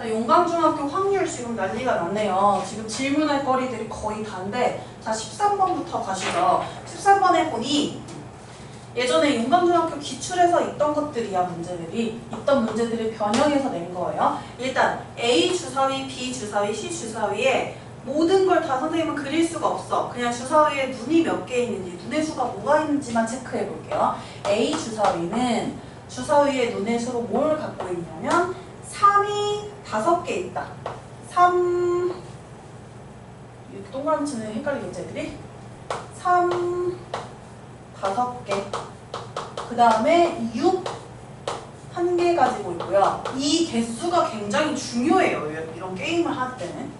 자, 용강중학교 확률 지금 난리가 났네요. 지금 질문할 거리들이 거의 다인데, 자, 13번부터 가시죠. 13번에 보니 예전에 용강중학교 기출에서 있던 것들이야, 문제들이. 있던 문제들을 변형해서 낸 거예요. 일단 A 주사위, B 주사위, C 주사위에 모든 걸 다 선생님은 그릴 수가 없어. 그냥 주사위에 눈이 몇 개 있는지, 눈의 수가 뭐가 있는지만 체크해 볼게요. A 주사위는 주사위에 눈의 수로 뭘 갖고 있냐면 3이 5개 있다. 3 이렇게 동그라미 치는 헷갈리겠지 애들이? 3 5개. 그 다음에 6 1개 가지고 있고요. 이 개수가 굉장히 중요해요. 이런 게임을 할 때는.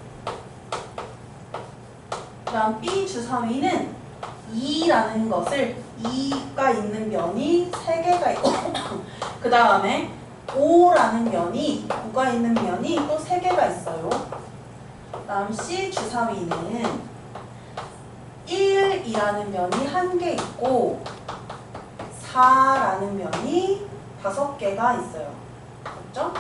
그 다음 B 주사위는 2라는 것을 2가 있는 면이 3개가 있고 그 다음에 5라는 면이 5가 있는 면이 또 3개가 있어요. 그 다음 C 주사위는 1이라는 면이 1개 있고 4라는 면이 5개가 있어요. 그렇죠?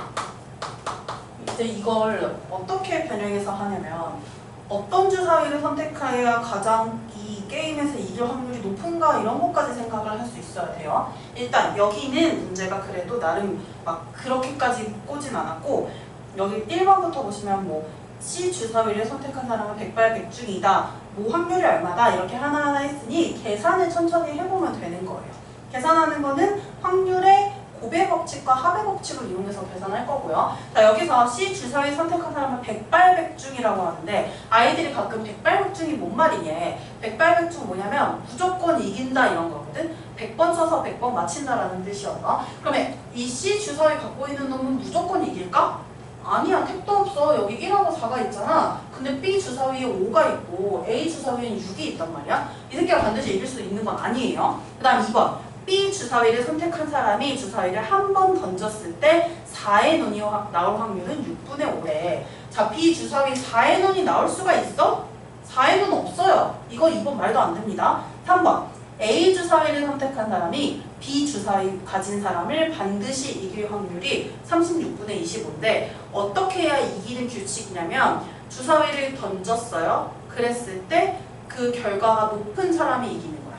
이제 이걸 어떻게 변형해서 하냐면 어떤 주사위를 선택해야 가장 이 게임에서 이길 확률이 높은가 이런 것까지 생각을 할 수 있어야 돼요. 일단 여기는 문제가 그래도 나름 막 그렇게까지 꼬진 않았고 여기 1번부터 보시면 뭐 C 주사위를 선택한 사람은 백발백중이다. 뭐 확률이 얼마다 이렇게 하나하나 했으니 계산을 천천히 해보면 되는 거예요. 계산하는 거는 확률의 고배 법칙과 하배 법칙을 이용해서 계산할 거고요. 자, 여기서 C 주사위 선택한 사람은 백발백중이라고 하는데 아이들이 가끔 백발백중이 뭔 말이냐. 백발백중 뭐냐면 무조건 이긴다 이런 거거든. 100번 쳐서 100번 맞힌다라는 뜻이어서 그러면 이 C 주사위 갖고 있는 놈은 무조건 이길까? 아니야. 택도 없어. 여기 1하고 4가 있잖아. 근데 B 주사위에 5가 있고 A 주사위에는 6이 있단 말이야. 이 새끼가 반드시 이길 수 있는 건 아니에요. 그 다음 2번. B 주사위를 선택한 사람이 주사위를 한 번 던졌을 때 4의 눈이 나올 확률은 6분의 5래. 자, B 주사위 4의 눈이 나올 수가 있어? 4의 눈 없어요. 이거 2번 말도 안 됩니다. 3번. A 주사위를 선택한 사람이 B 주사위 가진 사람을 반드시 이길 확률이 36분의 25인데 어떻게 해야 이기는 규칙이냐면 주사위를 던졌어요. 그랬을 때 그 결과가 높은 사람이 이기는 거야.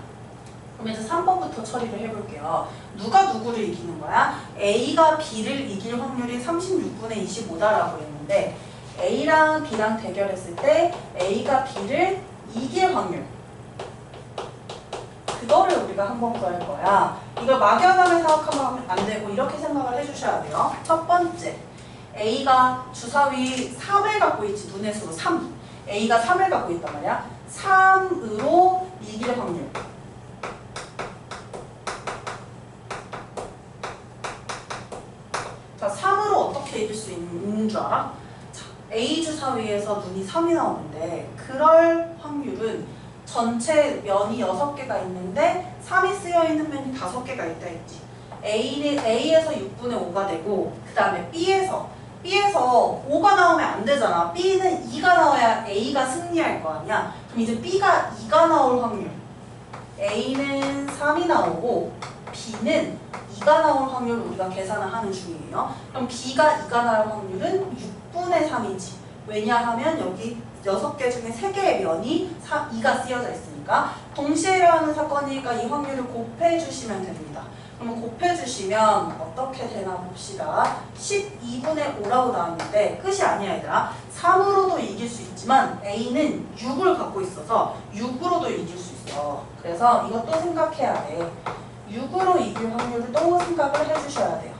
그럼 이제 3번부터 처리를 해볼게요. 누가 누구를 이기는 거야? A가 B를 이길 확률이 36분의 25다라고 했는데 A랑 B랑 대결했을 때 A가 B를 이길 확률 그거를 우리가 한 번 구할 거야. 이걸 막연하게 생각하면 안 되고 이렇게 생각을 해주셔야 돼요. 첫 번째, A가 주사위 3을 갖고 있지. 눈의 수로 3. A가 3을 갖고 있단 말이야. 3으로 이길 확률. 자, 3으로 어떻게 이길 수 있는 줄 알아? 자, A 주사위에서 눈이 3이 나오는데 그럴 확률은 전체 면이 6개가 있는데 3이 쓰여있는 면이 5개가 있다 했지. A에서 6분의 5가 되고 그 다음에 B에서 5가 나오면 안 되잖아. B는 2가 나와야 A가 승리할 거 아니야. 그럼 이제 B가 2가 나올 확률. A는 3이 나오고 B는 2가 나올 확률을 우리가 계산을 하는 중이에요. 그럼 B가 2가 나올 확률은 6분의 3이지. 왜냐하면 여기 6개 중에 3개의 면이 2가 쓰여져 있으니까 동시에 일어나는 사건이니까 이 확률을 곱해주시면 됩니다. 그러면 곱해주시면 어떻게 되나 봅시다. 12분의 5라고 나왔는데 끝이 아니야 얘들아. 3으로도 이길 수 있지만 A는 6을 갖고 있어서 6으로도 이길 수 있어. 그래서 이것도 생각해야 돼. 6으로 이길 확률을 또 생각을 해주셔야 돼요.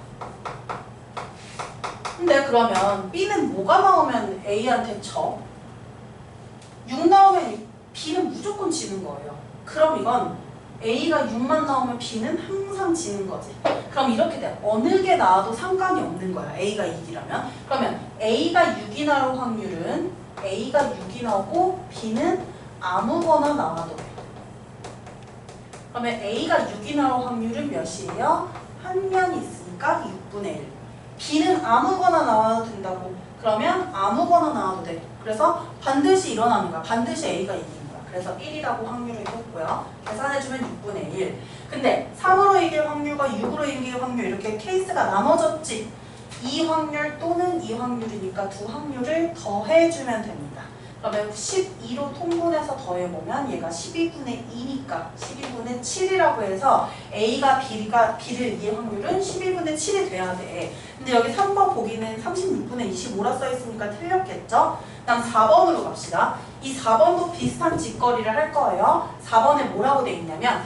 근데 그러면 B는 뭐가 나오면 A한테 쳐? 6 나오면 B는 무조건 지는 거예요. 그럼 이건 A가 6만 나오면 B는 항상 지는 거지. 그럼 이렇게 돼. 어느 게 나와도 상관이 없는 거야. A가 이기려면. 그러면 A가 6이 나올 확률은 A가 6이 나오고 B는 아무거나 나와도 돼. 그러면 A가 6이 나올 확률은 몇이에요? 한 면이 있으니까 6분의 1. B는 아무거나 나와도 된다고. 그러면 아무거나 나와도 돼. 그래서 반드시 일어나는 거야. 반드시 A가 이기는 거야. 그래서 1이라고 확률을 했고요. 계산해주면 6분의 1. 근데 3으로 이길 확률과 6으로 이길 확률 이렇게 케이스가 나눠졌지. 이 확률 또는 이 확률이니까 두 확률을 더해주면 됩니다. 그러면 12로 통분해서 더해보면 얘가 12분의 2니까 12분의 7이라고 해서 A가 B를 이길 확률은 12분의 7이 돼야 돼. 근데 여기 3번 보기는 36분의 25라 써있으니까 틀렸겠죠? 다음 4번으로 갑시다. 이 4번도 비슷한 짓거리를 할 거예요. 4번에 뭐라고 돼 있냐면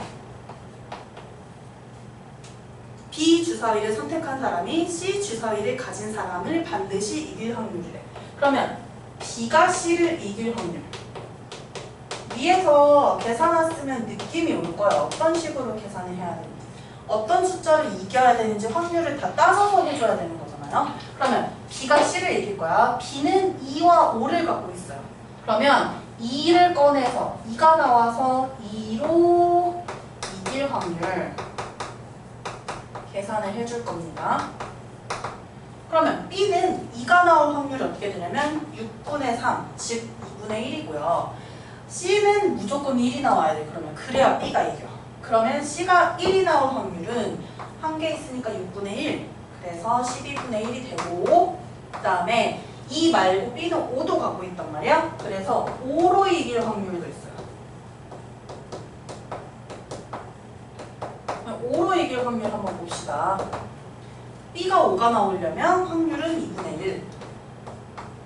B 주사위를 선택한 사람이 C 주사위를 가진 사람을 반드시 이길 확률이래. 그러면 B가 C를 이길 확률. 위에서 계산했으면 느낌이 올 거예요. 어떤 식으로 계산을 해야 되는지. 어떤 숫자를 이겨야 되는지 확률을 다 따져서 해줘야 되는 거잖아요. 그러면 B가 C를 이길 거야. B는 2와 5를 갖고 있어요. 그러면 2를 꺼내서 2가 나와서 2로 이길 확률 계산을 해줄 겁니다. 그러면 B는 2가 나올 확률이 어떻게 되냐면 6분의 3, 즉 2분의 1이고요. C는 무조건 1이 나와야 돼. 그러면 그래야 B가 이겨. 그러면 C가 1이 나올 확률은 한 개 있으니까 6분의 1. 그래서 12분의 1이 되고 그 다음에 2 말고 B는 5도 갖고 있단 말이야. 그래서 5로 이길 확률도 있어요. 5로 이길 확률 한번 봅시다. B가 5가 나오려면 확률은 2분의 1.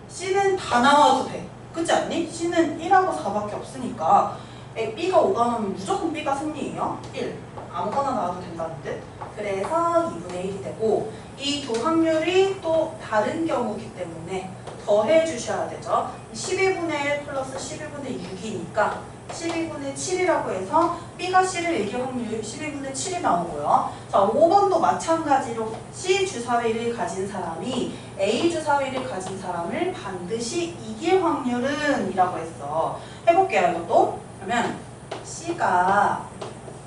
C는 다 나와도 돼. 그렇지 않니? C는 1하고 4밖에 없으니까 B가 5가 나오면 무조건 B가 승리예요. 1. 아무거나 나와도 된다는 뜻. 그래서 2분의 1이 되고 이 두 확률이 또 다른 경우이기 때문에 더해 주셔야 되죠. 12분의 1 플러스 12분의 6이니까 12분의 7이라고 해서 B가 C를 이길 확률 12분의 7이 나오고요. 자, 5번도 마찬가지로 C 주사위를 가진 사람이 A 주사위를 가진 사람을 반드시 이길 확률은 이라고 했어. 해볼게요, 이것도. 그러면 C가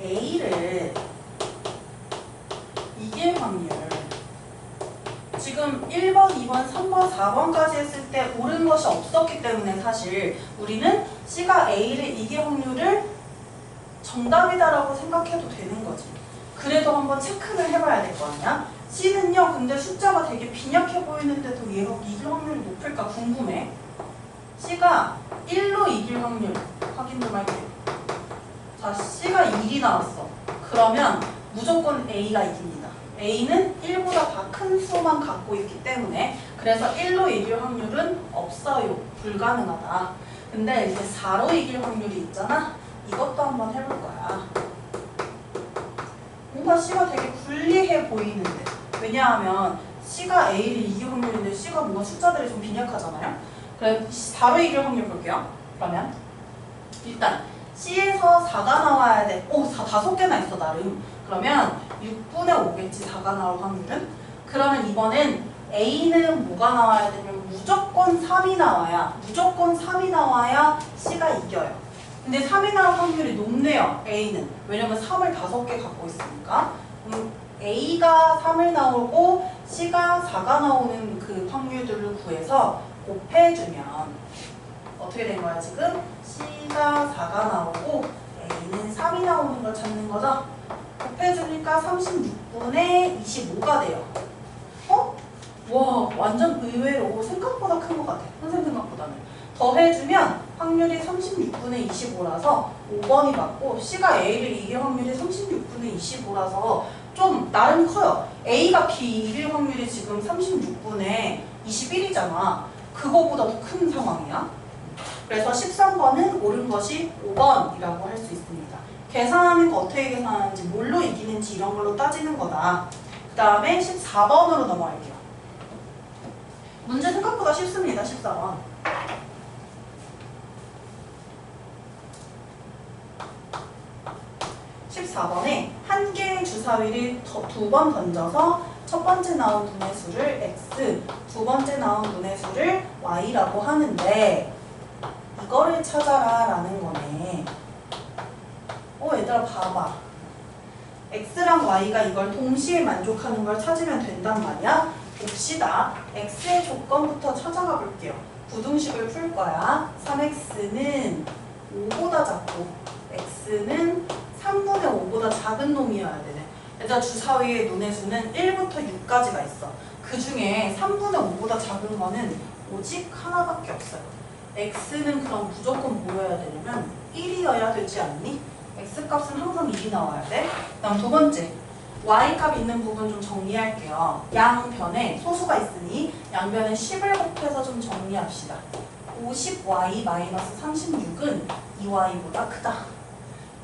A를 이길 확률. 지금 1번, 2번, 3번, 4번까지 했을 때 옳은 것이 없었기 때문에 사실 우리는 C가 A를 이길 확률을 정답이다라고 생각해도 되는 거지. 그래도 한번 체크를 해봐야 될 거 아니야? C는요, 근데 숫자가 되게 빈약해 보이는데도 얘가 이길 확률이 높을까 궁금해. C가 1로 이길 확률 확인 좀 할게요. 자, C가 1이 나왔어. 그러면 무조건 A가 이깁니다. A는 1보다 다 큰 수만 갖고 있기 때문에 그래서 1로 이길 확률은 없어요. 불가능하다. 근데 이제 4로 이길 확률이 있잖아. 이것도 한번 해볼 거야. 뭔가 C가 되게 불리해 보이는데 왜냐하면 C가 A를 이길 확률인데 C가 뭔가 숫자들이 좀 빈약하잖아요. 그래서 4로 이길 확률 볼게요. 그러면 일단 C에서 4가 나와야 돼. 오, 5개나 있어 나름. 그러면 6분의 5겠지 4가 나올 확률은. 그러면 이번엔 A는 뭐가 나와야 되냐면 무조건 3이 나와야 C가 이겨요. 근데 3이 나올 확률이 높네요. A는. 왜냐면 3을 5개 갖고 있으니까. A가 3을 나오고 C가 4가 나오는 그 확률들을 구해서 곱해주면 어떻게 된 거야 지금? C가 4가 나오고 A는 3이 나오는 걸 찾는 거죠? 곱해주니까 36분의 25가 돼요. 어? 와, 완전 의외로 생각보다 큰 것 같아. 선생님 생각보다는. 더해주면 확률이 36분의 25라서 5번이 맞고 C가 A를 이길 확률이 36분의 25라서 좀 나름 커요. A가 B 이길 확률이 지금 36분의 21이잖아. 그거보다 더 큰 상황이야. 그래서 13번은 옳은 것이 5번이라고 할 수 있습니다. 계산하는 거 어떻게 계산하는지, 뭘로 이기는지 이런 걸로 따지는 거다. 그 다음에 14번으로 넘어갈게요. 문제 생각보다 쉽습니다. 14번. 14번에 한 개의 주사위를 2번 던져서 첫 번째 나온 눈의 수를 x, 두 번째 나온 눈의 수를 y라고 하는데 이거를 찾아라 라는 거네. 얘들아 봐봐. x랑 y가 이걸 동시에 만족하는 걸 찾으면 된단 말이야. 봅시다. x의 조건부터 찾아가 볼게요. 부등식을 풀 거야. 3x는 5보다 작고 x는 3분의 5보다 작은 놈이어야 되네. 일단 주사위의 눈의 수는 1부터 6까지가 있어. 그 중에 3분의 5보다 작은 거는 오직 하나밖에 없어요. x는 그럼 무조건 뭐여야 되냐면 1이어야 되지 않니? x값은 항상 1이 나와야 돼. 그다음 두 번째, y값 있는 부분 좀 정리할게요. 양변에 소수가 있으니 양변에 10을 곱해서 좀 정리합시다. 50y-36은 2y보다 크다.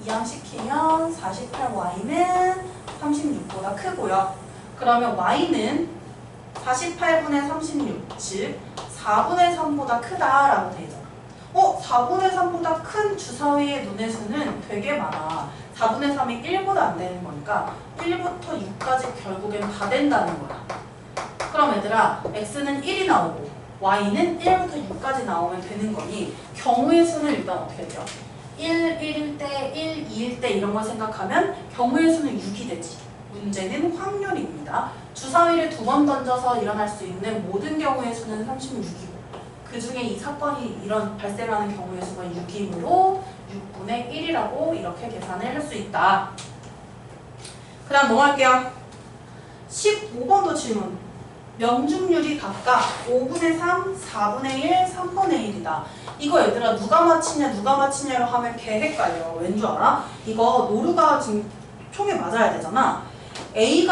이항시키면 48y는 36보다 크고요. 그러면 y는 48분의 36, 즉 4분의 3보다 크다라고 되잖아. 4분의 3보다 큰 주사위의 눈의 수는 되게 많아. 4분의 3이 1보다 안 되는 거니까 1부터 6까지 결국엔 다 된다는 거야. 그럼 얘들아, x는 1이 나오고 y는 1부터 6까지 나오면 되는 거니 경우의 수는 일단 어떻게 돼요? 1, 1일 때, 1, 2일 때 이런 걸 생각하면 경우의 수는 6이 되지. 문제는 확률입니다. 주사위를 2번 던져서 일어날 수 있는 모든 경우의 수는 36이고 그 중에 이 사건이 발생하는 경우의 수가 6이므로 6분의 1이라고 이렇게 계산을 할 수 있다. 그 다음 넘어갈게요. 15번도 질문. 명중률이 각각 5분의 3, 4분의 1, 3분의 1이다. 이거 얘들아 누가 맞히냐로 하면 개 헷갈려. 왠 줄 알아? 이거 노루가 지금 총에 맞아야 되잖아. A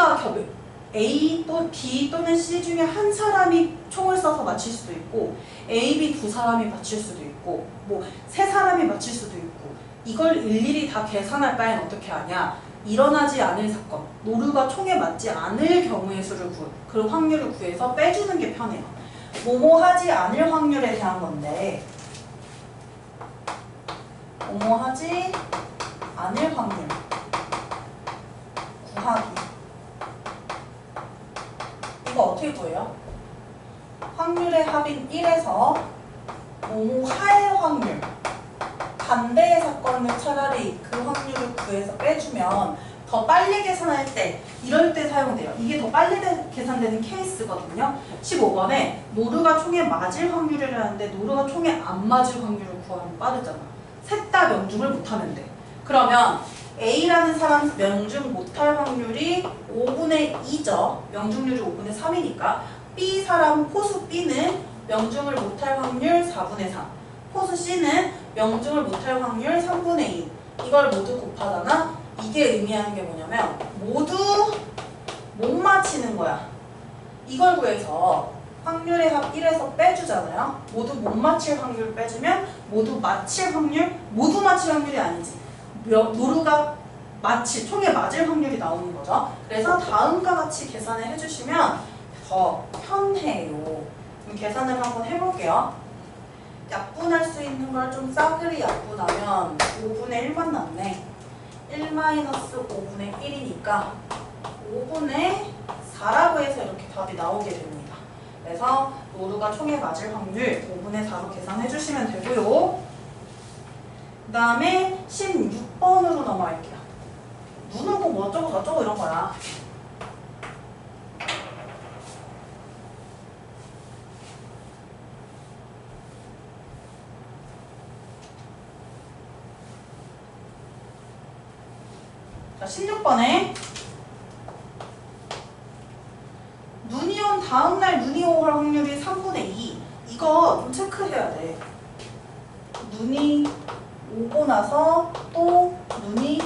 또 B 또는 C 중에 한 사람이 총을 쏴서 맞힐 수도 있고 A, B 두 사람이 맞힐 수도 있고 뭐 세 사람이 맞힐 수도 있고 이걸 일일이 다 계산할 바엔 어떻게 하냐? 일어나지 않을 사건, 노루가 총에 맞지 않을 경우의 수를 그 확률을 구해서 빼주는 게 편해요. 뭐뭐 하지 않을 확률에 대한 건데 뭐뭐 하지 않을 확률 구하기. 이거 어떻게 구해요? 확률의 합인 1에서 뭐뭐 할 확률, 반대의 사건을 차라리 그 확률을 구해서 빼주면 더 빨리 계산할 때, 이럴 때 사용돼요. 이게 더 빨리 계산되는 케이스거든요. 15번에 노루가 총에 맞을 확률이라는데 노루가 총에 안 맞을 확률을 구하면 빠르잖아. 셋 다 명중을 못하면 돼. 그러면 A라는 사람 명중 못할 확률이 5분의 2죠. 명중률이 5분의 3이니까 B 사람 포수 B는 명중을 못할 확률 4분의 3. 포수 C는 명중을 못할 확률 3분의 2. 이걸 모두 곱하잖아. 이게 의미하는 게 뭐냐면 모두 못 맞히는 거야. 이걸 구해서 확률의 합 1에서 빼주잖아요. 모두 못 맞힐 확률 빼주면 모두 맞힐 확률, 모두 맞힐 확률이 아니지. 노루가 총에 맞을 확률이 나오는 거죠. 그래서 다음과 같이 계산을 해주시면 더 편해요. 그럼 계산을 한번 해볼게요. 약분할 수 있는 걸 좀 싸그리 약분하면 5분의 1만 남네. 1-5분의 1이니까 5분의 4라고 해서 이렇게 답이 나오게 됩니다. 그래서 노루가 총에 맞을 확률 5분의 4로 계산해 주시면 되고요. 그 다음에 16번으로 넘어갈게요. 눈 오고 뭐 어쩌고 저쩌고 이런 거야. 자, 16번에 눈이 온 다음날 눈이 올 확률이 3분의 2. 이거 좀 체크해야 돼. 눈이 오고 나서 또 눈이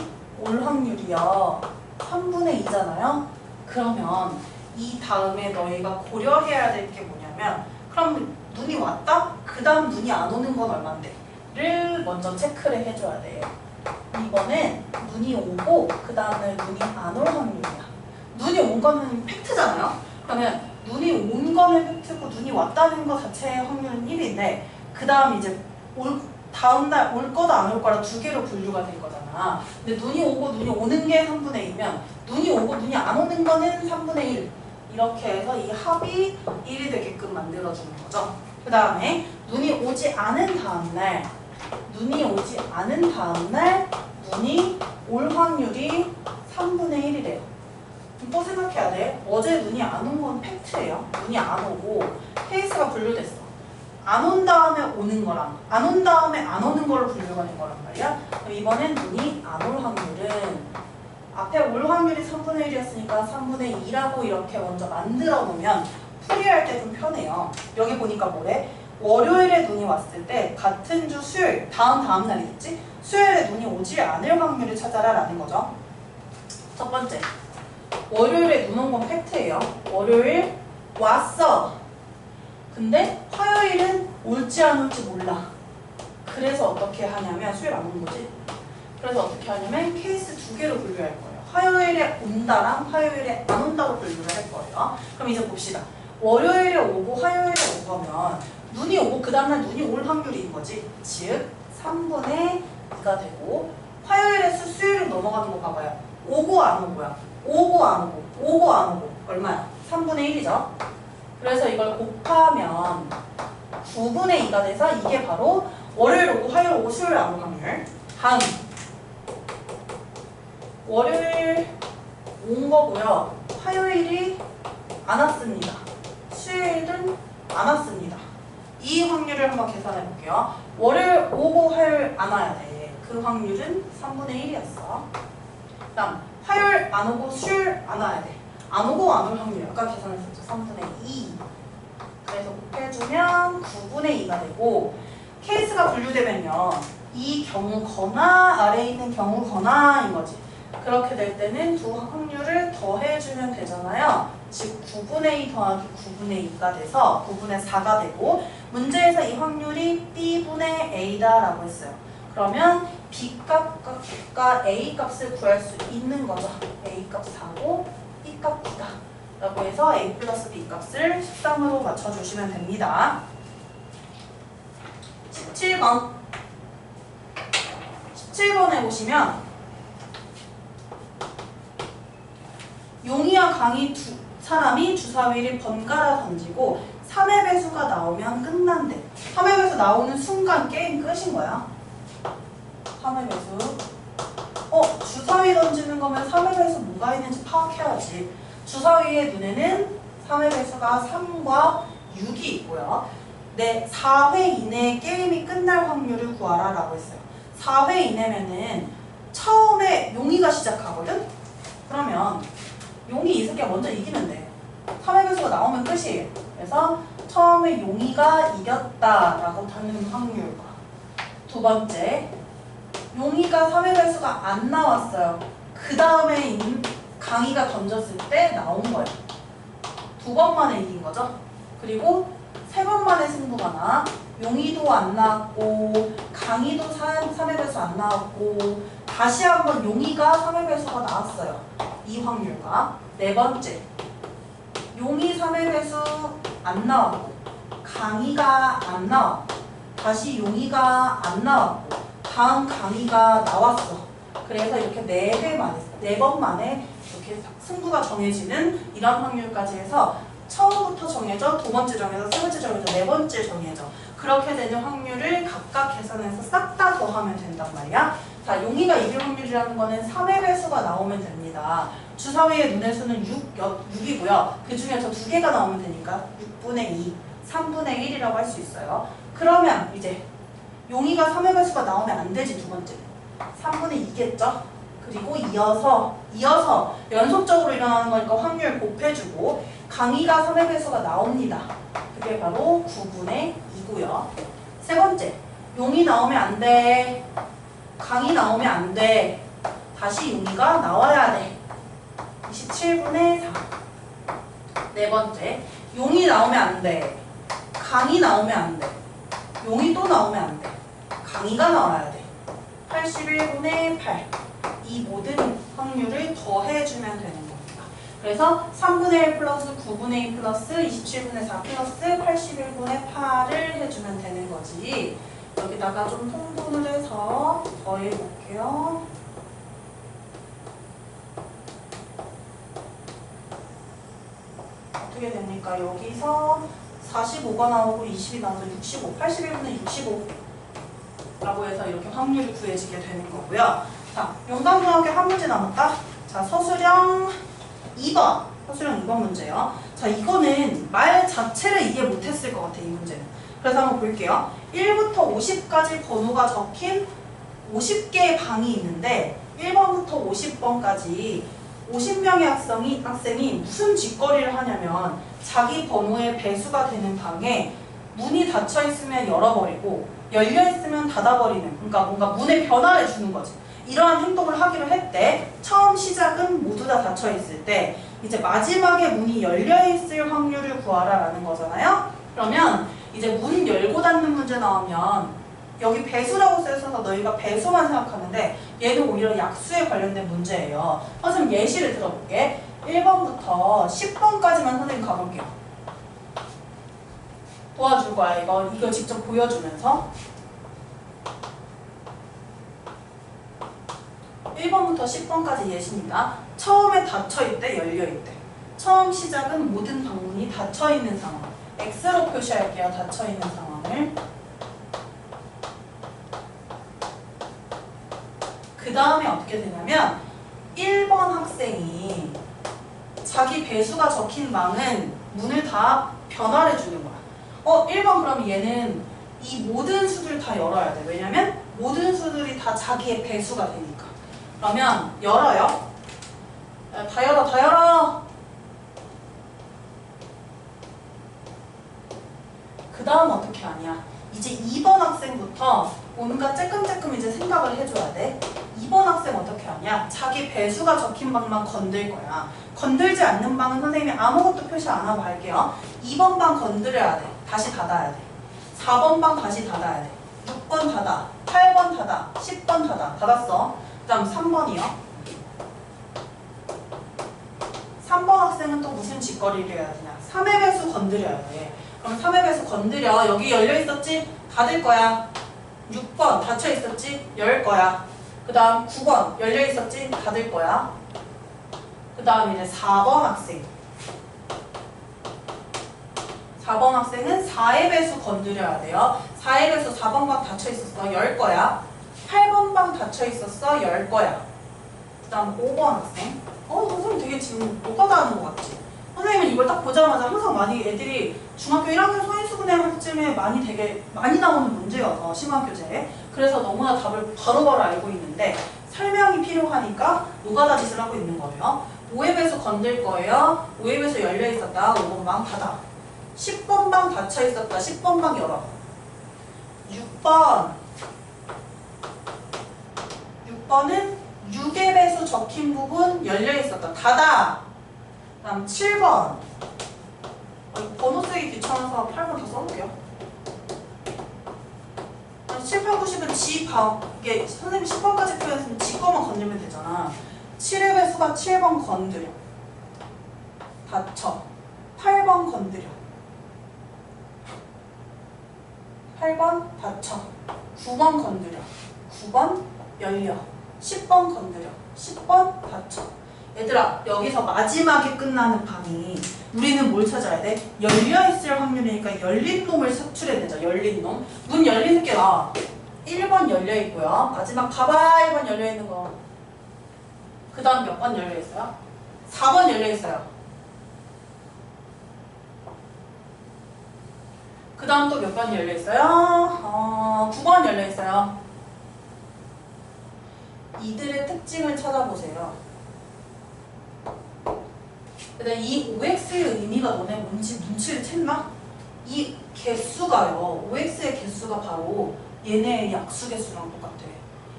올 확률이요. 3분의 2잖아요. 그러면 이 다음에 너희가 고려해야 될 게 뭐냐면 그럼 눈이 왔다? 그 다음 눈이 안 오는 건 얼만데? 를 먼저 체크를 해줘야 돼. 이번엔 눈이 오고 그 다음에 눈이 안 올 확률이야. 눈이 온 거는 팩트잖아요. 그러면 눈이 온 거는 팩트고 눈이 왔다는 거 자체의 확률은 1인데 그 다음 이제 다음날 올 거다 안 올 거라 두 개로 분류가 된 거잖아. 근데 눈이 오고 눈이 오는 게 3분의 2면 눈이 오고 눈이 안 오는 거는 3분의 1. 이렇게 해서 이 합이 1이 되게끔 만들어주는 거죠. 그 다음에 눈이 오지 않은 다음날 눈이 올 확률이 3분의 1이래요. 또 생각해야 돼. 어제 눈이 안 온 건 팩트예요. 눈이 안 오고 케이스가 분류됐어. 안 온 다음에 오는 거랑 안 온 다음에 안 오는 걸로 분류가 된 거란 말이야. 그럼 이번엔 눈이 안 올 확률은 앞에 올 확률이 3분의 1이었으니까 3분의 2라고 이렇게 먼저 만들어 놓으면 풀이할 때 좀 편해요. 여기 보니까 뭐래? 월요일에 눈이 왔을 때 같은 주 수요일, 다음 날이겠지? 수요일에 눈이 오지 않을 확률을 찾아라 라는 거죠. 첫 번째, 월요일에 눈 온 건 팩트예요. 월요일 왔어. 근데 화요일은 올지 안 올지 몰라. 그래서 어떻게 하냐면, 수요일 안 온 거지? 그래서 어떻게 하냐면 케이스 두 개로 분류할 거예요. 화요일에 온다랑 화요일에 안 온다로 분류를 할 거예요. 그럼 이제 봅시다. 월요일에 오고 화요일에 온 거면 눈이 오고 그 다음날 눈이 올 확률인 거지. 즉 3분의 2가 되고, 화요일에서 수요일로 넘어가는 거 봐봐요. 오고 안 오고야. 오고 안 오고, 오고 안 오고 얼마야? 3분의 1이죠. 그래서 이걸 곱하면 9분의 2가 돼서 이게 바로 월요일 오고 화요일 오고 수요일 안 올 확률. 다음 월요일 온 거고요. 화요일이 안 왔습니다. 수요일은 안 왔습니다. 이 확률을 한번 계산해 볼게요. 월요일 오고 화요일 안 와야 돼. 그 확률은 3분의 1이었어. 그 다음 화요일 안 오고 수요일 안 와야 돼. 안 오고 안 올 확률 아까 계산했었죠. 3분의 2. 그래서 곱해주면 9분의 2가 되고, 케이스가 분류되면요. 이 경우거나 아래에 있는 경우거나인 거지. 그렇게 될 때는 두 확률을 더해주면 되잖아요. 즉 9분의 2 더하기 9분의 2가 돼서 9분의 4가 되고, 문제에서 이 확률이 B분의 A다 라고 했어요. 그러면 B값과 A값을 구할 수 있는 거죠. A값 4고 B값 9다 라고 해서 A 플러스 B값을 13으로 맞춰주시면 됩니다. 17번에 보시면 용이와 강희 두 사람이 주사위를 번갈아 던지고 3의 배수가 나오면 끝난대. 3의 배수 나오는 순간 게임 끝인 거야. 3의 배수. 주사위 던지는 거면 3의 배수 뭐가 있는지 파악해야지. 주사위의 눈에는 3의 배수가 3과 6이 있고요. 네, 4회 이내에 게임이 끝날 확률을 구하라 라고 했어요. 4회 이내면은 처음에 용이가 시작하거든? 그러면 용이 이 새끼가 먼저 이기면 돼. 3의 배수가 나오면 끝이에요. 그래서 처음에 용이가 이겼다라고 하는 확률과, 두 번째, 용이가 3의 배수가 안 나왔어요. 그 다음에 강희가 던졌을 때 나온 거예요. 두 번 만에 이긴 거죠. 그리고 세 번 만에 승부가 나. 용이도 안 나왔고 강희도 3의 배수 안 나왔고 다시 한번 용이가 3의 배수가 나왔어요. 이 확률과, 네 번째, 용이 3의 배수 안 나왔고 강희가 안 나왔고 다시 용이가 안 나왔고 다음 강희가 나왔어. 그래서 이렇게 네 번 만에 이렇게 승부가 정해지는 이런 확률까지 해서 처음부터 정해져, 두 번째 정해져, 세 번째 정해져, 네 번째 정해져. 그렇게 되는 확률을 각각 계산해서 싹 다 더하면 된단 말이야. 자, 용이가 이길 확률이라는 거는 3의 배수가 나오면 됩니다. 주사위의 눈의 수는 6이고요. 그 중에 저 두 개가 나오면 되니까 6분의 2, 3분의 1이라고 할 수 있어요. 그러면 이제 용이가 3의 배수가 나오면 안 되지, 두 번째. 3분의 2겠죠? 그리고 이어서 연속적으로 일어나는 거니까 확률 곱해주고, 강희가 3의 배수가 나옵니다. 그게 바로 9분의 2고요. 세 번째, 용이 나오면 안 돼. 강희 나오면 안 돼. 다시 용이가 나와야 돼. 27분의 4. 네 번째, 용이 나오면 안 돼. 강희 나오면 안 돼. 용이 또 나오면 안 돼. 강희가 나와야 돼. 81분의 8. 이 모든 확률을 더해주면 되는 겁니다. 그래서 3분의 1 플러스 9분의 2 플러스 27분의 4 플러스 81분의 8을 해주면 되는 거지. 여기다가 좀 통분을 해서 더해볼게요. 어떻게 됩니까? 여기서 45가 나오고 20이 나와서 65, 81분의 65 라고 해서 이렇게 확률이 구해지게 되는 거고요. 자, 영상중학교 한 문제 남았다. 자, 서술형 2번. 서술형 2번 문제요. 자, 이거는 말 자체를 이해 못했을 것 같아, 이 문제는. 그래서 한번 볼게요. 1부터 50까지 번호가 적힌 50개의 방이 있는데 1번부터 50번까지 50명의 학생이 무슨 짓거리를 하냐면 자기 번호의 배수가 되는 방에 문이 닫혀 있으면 열어버리고 열려 있으면 닫아버리는, 그러니까 뭔가 문에 변화를 주는 거지. 이러한 행동을 하기로 했대. 처음 시작은 모두 다 닫혀 있을 때, 이제 마지막에 문이 열려 있을 확률을 구하라 라는 거잖아요. 그러면 이제 문 열고 닫는 문제 나오면 여기 배수라고 써있어서 너희가 배수만 생각하는데 얘는 오히려 약수에 관련된 문제예요. 선생님 예시를 들어볼게. 1번부터 10번까지만 선생님 가볼게요. 도와줄 거야. 이거 직접 보여주면서. 1번부터 10번까지 예시입니다. 처음에 닫혀있대, 열려있대. 처음 시작은 모든 방문이 닫혀있는 상황. X로 표시할게요. 닫혀있는 상황을. 그 다음에 어떻게 되냐면 1번 학생이 자기 배수가 적힌 방은 문을 다 변화를 주는 거야. 1번 그럼 얘는 이 모든 수들 다 열어야 돼. 왜냐면 모든 수들이 다 자기의 배수가 되니까. 그러면 열어요. 다 열어, 다 열어. 그 다음 어떻게 하냐. 이제 2번 학생부터 뭔가 쬐끔쬐끔 이제 생각을 해줘야 돼. 2번 학생 어떻게 하냐. 자기 배수가 적힌 방만 건들 거야. 건들지 않는 방은 선생님이 아무것도 표시 안 하고 할게요. 2번 방 건드려야 돼. 다시 닫아야 돼. 4번 방 다시 닫아야 돼. 6번 닫아. 8번 닫아. 10번 닫아. 닫았어. 그 다음 3번이요. 3번 학생은 또 무슨 짓거리를 해야 되냐. 3의 배수 건드려야 돼. 그럼 3의 배수 건드려. 여기 열려있었지? 닫을 거야. 6번 닫혀있었지? 열 거야. 그 다음 9번 열려있었지? 닫을 거야. 그 다음 이제 4번 학생. 4번 학생은 4의 배수 건드려야 돼요. 4의 배수 4번 방 닫혀있었어. 열 거야. 8번 방 닫혀있었어. 열 거야. 그 다음 5번 학생. 선생님 되게 지금 노가다 하는 것 같지? 선생님은 이걸 딱 보자마자 항상 많이 애들이 중학교 1학년 소인수분해 할 쯤에 되게 많이 나오는 문제여서 심화교재에. 그래서 너무나 답을 바로바로 알고 있는데 설명이 필요하니까 노가다 짓을 하고 있는 거예요. 5의 배수 건들 거예요. 5의 배수 열려있었다. 5번 방 닫아. 10번 방 닫혀있었다. 10번 방 열어. 6번은 6의 배수 적힌 부분 열려있었다. 닫아. 그 다음 7번. 번호 쓰기 귀찮아서 8번 더 써볼게요. 7, 8, 90은 지 방. 이게 선생님이 10번까지 표현했으면 지 거만 건들면 되잖아. 7의 배수가 7번 건드려. 닫혀. 8번 건드려. 8번 닫혀. 9번 건드려. 9번 열려. 10번 건드려. 10번 닫혀. 얘들아, 여기서 마지막에 끝나는 방이 우리는 뭘 찾아야 돼? 열려있을 확률이니까 열린 놈을 색출해내자. 열린 놈. 문 열리는 게 나와. 1번 열려있고요. 마지막 봐봐. 1번 열려있는 거. 그 다음 몇 번 열려있어요? 4번 열려있어요. 그 다음 또 몇 번 열려있어요? 9번 열려있어요. 이들의 특징을 찾아보세요. 이 OX의 의미가 너네 뭔지 눈치를 챘나? 이 개수가요. OX의 개수가 바로 얘네의 약수 개수랑 똑같아.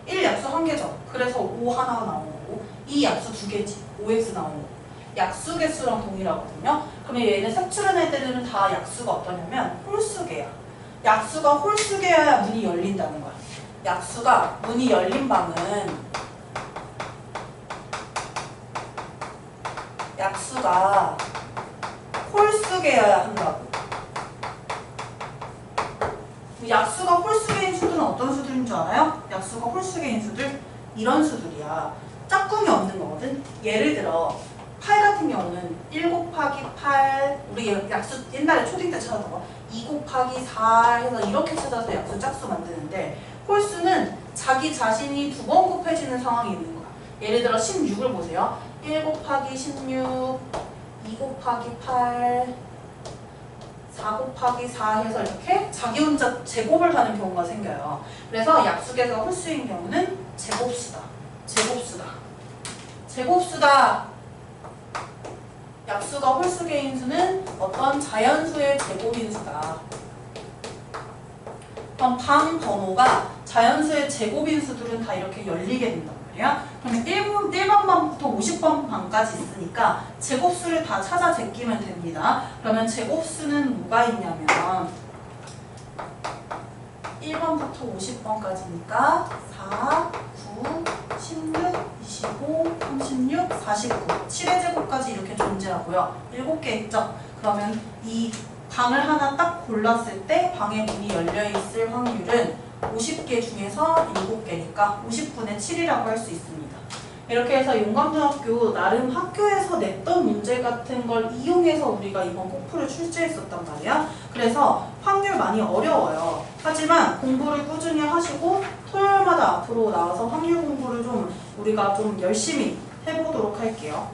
1 약수 1개죠. 그래서 5 하나가 나온 거고 2 약수 2개지. OX 나온 거고. 약수 개수랑 동일하거든요. 그러면 얘네 색출한 애들은 다 약수가 어떠냐면 홀수개야. 약수가 홀수개여야 문이 열린다는 거야. 약수가 문이 열린 방은 약수가 홀수개여야 한다고. 약수가 홀수개인 수들은 어떤 수들인 줄 알아요? 약수가 홀수개인 수들? 이런 수들이야. 짝꿍이 없는 거거든. 예를 들어 8 같은 경우는 1 곱하기 8, 우리 약수 옛날에 초딩 때 찾았던 거 2 곱하기 4 해서 이렇게 찾아서 약수 짝수 만드는데, 홀수는 자기 자신이 2번 곱해지는 상황이 있는 거야. 예를 들어 16을 보세요. 1 곱하기 16, 2 곱하기 8, 4 곱하기 4 해서 이렇게 자기 혼자 제곱을 하는 경우가 생겨요. 그래서 약수계가 홀수인 경우는 제곱수다. 제곱수다. 제곱수다. 약수가 홀수 개인수는 어떤 자연수의 제곱인수다. 그럼 방 번호가 자연수의 제곱인수들은 다 이렇게 열리게 된단 말이야. 그러면 1번 방부터 50번 방까지 있으니까 제곱수를 다 찾아 제끼면 됩니다. 그러면 제곱수는 뭐가 있냐면 1번부터 50번까지니까 4, 9, 16, 25, 36, 49, 7의 제곱까지 이렇게 존재하고요. 7개 있죠? 그러면 이 방을 하나 딱 골랐을 때 방의 문이 열려있을 확률은 50개 중에서 7개니까 50분의 7이라고 할 수 있습니다. 이렇게 해서 용감중학교 나름 학교에서 냈던 문제 같은 걸 이용해서 우리가 이번 코프를 출제했었단 말이야. 그래서 확률 많이 어려워요. 하지만 공부를 꾸준히 하시고 토요일마다 앞으로 나와서 확률 공부를 좀 우리가 좀 열심히 해보도록 할게요.